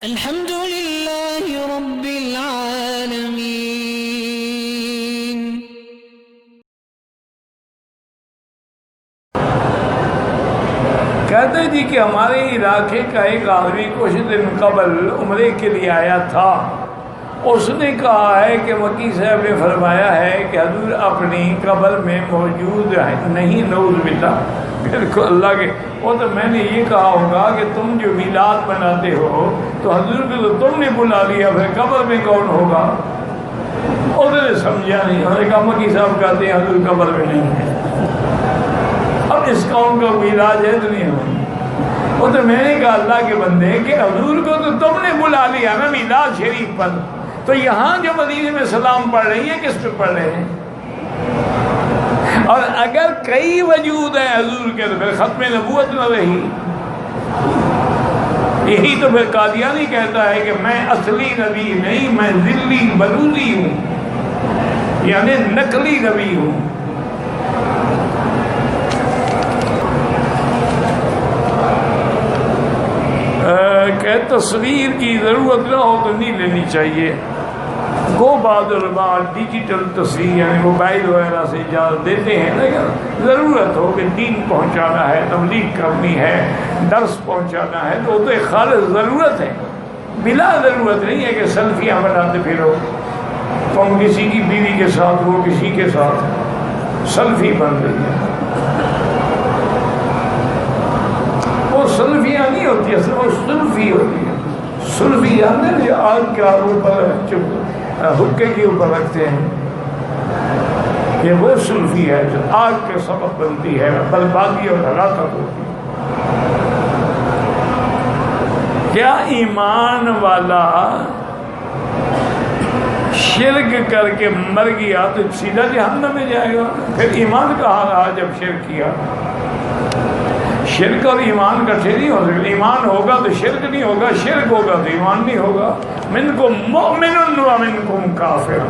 الحمد لله رب العالمين. کہتے جی کہ ہمارے علاقے کا ایک آدمی کچھ دن قبل عمرے کے لیے آیا تھا. اس نے کہا ہے کہ مکی صاحب نے فرمایا ہے کہ حضور اپنی قبر میں موجود نہیں. نعوذ باللہ. بالکل اللہ کے. وہ تو میں نے یہ کہا ہوگا کہ تم جو میلاد مناتے ہو تو حضور کو تو تم نے بلا لیا, پھر قبر میں کون ہوگا؟ اس نے سمجھا نہیں. انہوں نے کہا مکی صاحب کہتے ہیں حضور قبر میں نہیں ہے. اب اس قوم کا میلاد ہے دنیا میں. وہ تو میں نے کہا اللہ کے بندے کہ حضور کو تو تم نے بلا لیا نا میلاد شریف پر, تو یہاں جو مدینے میں سلام پڑھ رہی ہیں کس پہ پڑھ رہے ہیں؟ اور اگر کئی وجود ہیں حضور کے تو پھر ختم نبوت نہ رہی. یہی تو پھر قادیانی کہتا ہے کہ میں اصلی نبی نہیں, میں ذلی بلوزی ہوں, یعنی نقلی نبی ہوں. کہ تصویر کی ضرورت نہ ہو تو نہیں لینی چاہیے. گو بہادر بعد ڈیجیٹل تصویر یعنی موبائل وغیرہ سے اجازت دیتے ہیں, لیکن ضرورت ہو کہ دین پہنچانا ہے, تبلیغ کرنی ہے, درس پہنچانا ہے تو وہ تو ایک خالص ضرورت ہے. بلا ضرورت نہیں ہے کہ سیلفیاں بناتے پھرو. تم کسی کی بیوی کے ساتھ, وہ کسی کے ساتھ سیلفی بن رہی ہے. وہ سلفیاں نہیں ہوتی, اصل وہ سلفی ہوتی ہے. سلفی جانتے ہیں جو آگ کے اوپر حکے کے اوپر رکھتے ہیں, یہ وہ سلفی ہے جو آگ کے سبب بنتی ہے, بربادی اور ہلاکت ہوتی ہے. کیا ایمان والا شرک کر کے مر گیا تو سیدھا جہنم میں جائے گا؟ پھر ایمان کہاں رہا جب شرک کیا؟ شرک اور ایمان کٹھے نہیں ہو سکتے. ایمان ہوگا تو شرک نہیں ہوگا, شرک ہوگا تو ایمان نہیں ہوگا. منکم مؤمن و منکم کافر.